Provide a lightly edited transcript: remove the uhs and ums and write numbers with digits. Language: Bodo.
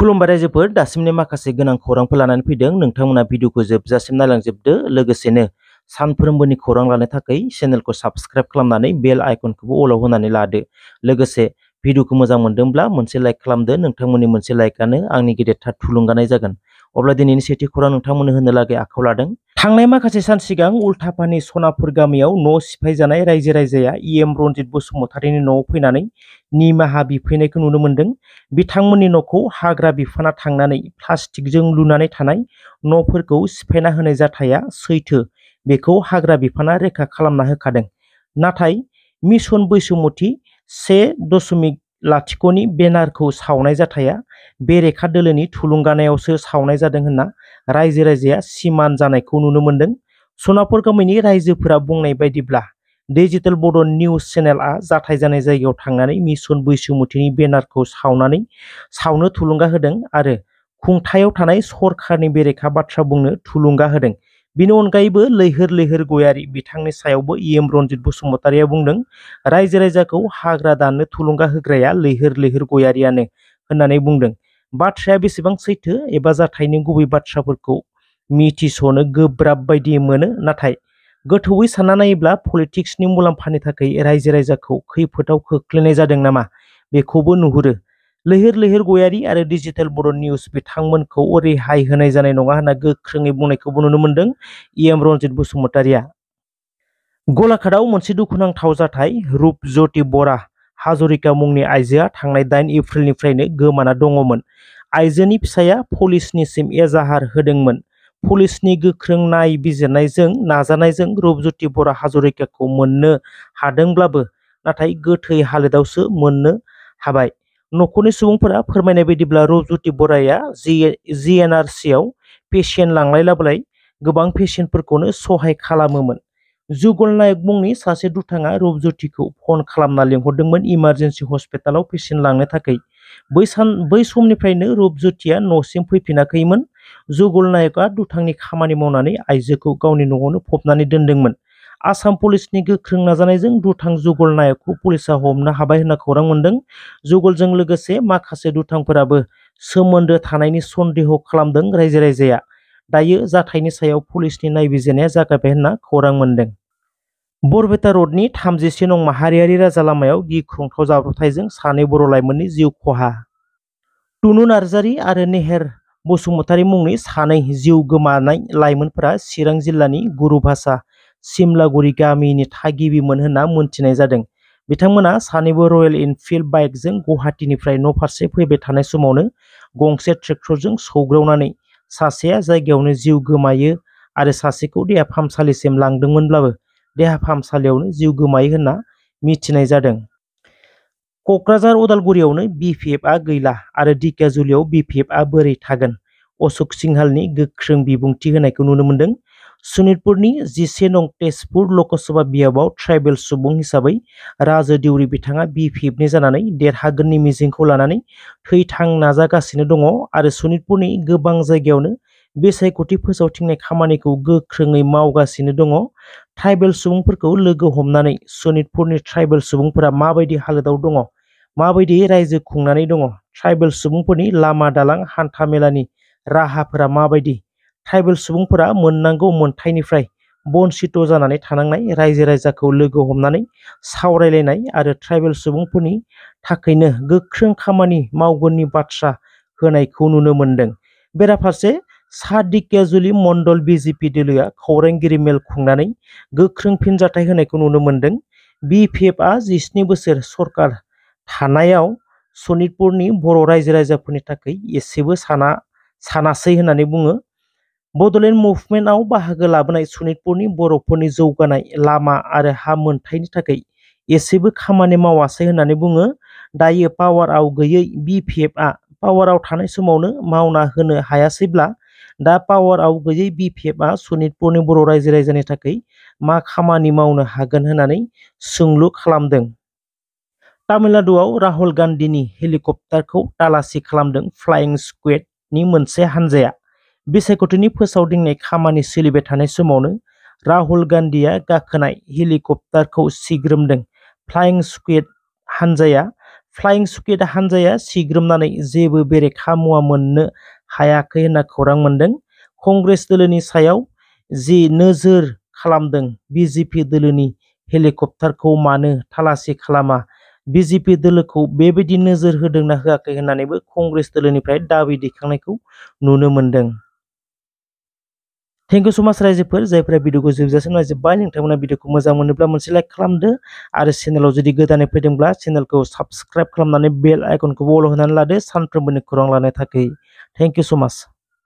खुलुमबाय रायजोफोर दासिमनि माखासे गोनां खौरांफोर लानानै फैदों नोंथांमोना भिडिअखौ जोबजासिम नायलांजोबदो लोगोसेनो सानफ्रोमबोनि खौरां लानो थाखाय चेनेलखौ साबस्क्राइब खालामनानै बेल आइकनखौबो अलाव होनानै लादो लोगोसे भिडिअखौ मोजां मोनदोंब्ला मोनसे लाइक खालामदो नोंथांमोननि मोनसे लाइकआनो आंनि गेदेरथार थुलुंगानाय जागोन अब्ला दिनैनि सेथि खौरां नोंथांमोननो होनो लागै आखायाव लादों थांनाय माखासे सान सिगां उल्थापानि सनापुर गामियाव न' सिफायजानाय रायजो राजाया इएम रनजित बसुमतारिनि न'आव फैनानै निमाहा बिफैनायखौ नुनो मोन्दों बिथांमोननि न'खौ हाग्रा बिफाना थांनानै प्लास्टिकजों लुनानै थानाय न'फोरखौ सिफायना होनाय जाथाया सैथो बेखौ हाग्रा बिफाना रैखा खालामना होखादों नाथाय मिशन बैसुमुथि 1.0 नि बेनारखौ सावनाय जाथाया बेरेखा दोलोनि थुलुंगानायावसो सावनाय जादों होनना रायजो राजाया सिमान जानायखौ नुनो मोन्दों सनापुर गामिनि रायजोफोरा बुंनाय बायदिब्ला डिजिटेल बड' निउज चेनेलआ जाथाय जानाय जायगायाव थांनानै मिशन बैसुमुथिनि बेनारखौ सावनो थुलुंगा होदों आरो खुंथायाव थानाय सरखारनि बेरेखा बाथ्रा बुंनो थुलुंगा होदों बिनि अनगायैबो लैहोर लैहोर गयारि बिथांनि सायावबो इएम रनजित बसुमतारिया बुंदों रायजो राजाखौ हाग्रा दाननो थुलुंगा होग्राया लैहोर लैहोर गयारियानो होननानै बुंदों बाथ्राया बेसेबां सैथो एबा जाथायनि गुबै बाथ्राफोरखौ मिथिस'नो गोब्राब बायदि मोनो नाथाय गोथौयै सानना नायोब्ला पलिटिक्सनि मुलाम्फानि थाखाय रायजो राजाखौ खैफोदाव खोख्लैनाय जादों नामा बेखौबो नुहुरो लैहोर लैहोर गयारि आरो डिजिटेल बड' निउज बिथांमोनखौ रेहाय होनाय जानाय नङा होनना गोख्रोङै बुंनायखौबो नुनो मोन्दों इएम रनजित बसुमतारिया गलाघाटआव मोनसे दुखुनांथाव जाथाय रुपज्योति बरा हाजरिका मुंनि आइजोआ थांनाय 8 एप्रिलनिफ्रायनो गोमाना दङमोन आइजोनि फिसाया पुलिसनिसिम एजाहार होदोंमोन पुलिसनि गोख्रों नायबिजिरनायजों नाजानायजों रुपज्योति बरा हाजरिकाखौ मोननो हादोंब्लाबो नाथाय गोथै हालोदावसो मोननो हाबाय न'खरनि सुबुंफोरा फोरमायनाय बायदिब्ला रुपज्योति बराया जिएनआरसिआव पेसेन्ट लांलाय लाबोलाय गोबां पेसेन्टफोरखौनो सहाय खालामोमोन जुगल नायक मुंनि सासे दुथाङा रुपज्योतिखौ फन खालामना लिंहरदोंमोन इमार्जेन्सि हस्पिटालाव पेसेन्ट लांनो थाखाय बै समनिफ्रायनो रुपज्योतिया न'सिम फैफिनाखैमोन जुगल नायकआ दुथांनि खामानि मावनानै आइजोखौ गावनि न'आवनो फबनानै दोनदोंमोन आसाम पुलिसनि गोख्रों नाजानायजों दुथां जुगल नायकखौ पुलिसा हमनो हाबाय होनना खौरां मोन्दों जुगलजों लोगोसे माखासे दुथांफोराबो सोमोन्दो थानायनि सन्देह खालामदों रायजो राजाया दायो जाथायनि सायाव पुलिसनि नायबिजिरनाया जागायबाय होनना खौरां मोन्दों बरपेटा रडनि 31 नं माहारियारि राजा लामायाव गिख्रंथाव जाब्रबथायजों सानै बर' लाइमोननि जिउ खहा टुनु नार्जारी आरो नेहेर बसुमतारी मुंनि सानै जिउ गोमानाय लाइमोनफोरा चिरां जिल्लानि गुरुभाषा सिमलागुरि गामिनि थागिबिमोन होनना मोनथिनाय जादों बिथांमोना सानैबो रयेल एनफिल्ड बाइकजों गुवाहाटीनिफ्राय न' फारसे फैबाय थानाय समावनो गंसे ट्रेक्टरजों सौग्रावनानै सासेया जायगायावनो जिउ गोमायो आरो सासेखौ देहा फाहामसालिसिम लांदोंमोनब्लाबो देहा फाहामसालियावनो जिउ गोमायो होनना मिथिनाय जादों क'क्राझार उदालगुरियावनो बिपिएफआ गैला आरो ढेकियाजुलियाव बिपिएफआ बोरै थागोन अशोक सिंहालनि गोख्रों बिबुंथि होनायखौ नुनो मोन्दों सनितपुरनि 11 नं तेजपुर लकसभा बियाबाव ट्राइबेल सुबुं हिसाबै राजो दिउरि बिथाङा बिपिएफनि जानानै देरहागोननि मिजिंखौ लानानै थैथां नाजागासिनो दङ आरो सनितपुरनि गोबां जायगायावनो बिसायख'थि फोसावथिंनाय खामानिखौ गोख्रोङै मावगासिनो दङ ट्राइबेल सुबुंफोरखौ लोगो हमनानै सनितपुरनि ट्राइबेल सुबुंफोरा माबायदि हालोदाव दङ माबायदि रायजो खुंनानै दङ ट्राइबेल सुबुंफोरनि लामा दालां हान्था मेलानि राहाफोरा माबायदि ट्राइबेल सुबुंफोरा मोननांगौ मोनथायनिफ्राय बन्सित जानानै थानांनाय रायजो राजाखौ लोगो हमनानै सावरायलायनाय आरो ट्राइबेल सुबुंफोरनि थाखायनो गोख्रों खामानि मावगोननि बाथ्रा होनायखौ नुनो मोन्दों बेराफारसे सा ढेकियाजुलि मण्डल बिजेपि दोलोआ खौरांगिरि मेल खुंनानै गोख्रों फिनजाथाय होनायखौ नुनो मोन्दों बिपिएफआ 17 बोसोर सरकार थानायाव सनितपुरनि बर' रायजो राजाफोरनि थाखाय एसेबो सानासै होननानै बुङो बड'लेण्ड मुभमेन्टआव बाहागो लाबोनाय सनितपुरनि बर'फोरनि जौगानाय लामा आरो हा मोनथायनि थाखाय एसेबो खामानि मावासै होननानै बुङो दायो पावाराव गैयै बिपिएफआ पावाराव थानाय समावनो मावना होनो हायासैब्ला दा पावाराव गैयै बिपिएफआ सनितपुरनि बर' रायजो राजानि थाखाय मा खामानि मावनो हागोन होननानै सोंलु खालामदों तामिलनाडुआव राहुल गान्धीनि हेलिकप्टारखौ तालासि खालामदों फ्लाइंग स्क्वेडनि मोनसे हानजाया बिसायख'थिनि फोसावदिंनाय खामानि सोलिबाय थानाय समावनो राहुल गान्धीया गाखोनाय हेलिकप्टारखौ सिग्रोमदों फ्लाइंग स्क्वेड हानजाया फ्लाइं स्कुवेड हानजाया सिग्रोमनानै जेबो बेरेखा मुवा मोननो हायाखै होनना खौरां मोन्दों। कंग्रेस दोलोनि सायाव जि नोजोर खालामदों बिजेपि दोलोनि हेलिकप्टारखौ मानो थालासि खालामा, बिजेपि दोलोखौ बेबायदि नोजोर होदोंना होआखै होननानैबो कंग्रेस दोलोनिफ्राय दाबि दैखांनायखौ नुनो मोन्दों। थेंक इउ सो माच रायजोफोर, जायफोरा भिडिअखौ जोबजासिम नायजोब्बाय, नोंथांमोना भिडिअखौ मोजां मोनोब्ला मोनसे लाइक खालामदो आरो चेनेलाव जुदि गोदानै फैदोंब्ला चेनेलखौ साबस्क्राइब खालामनानै बेल आइकनखौबो अल होनानै लादो सानफ्रोमबोनि खौरां लानो थाखाय। थेंक इउ सो माच।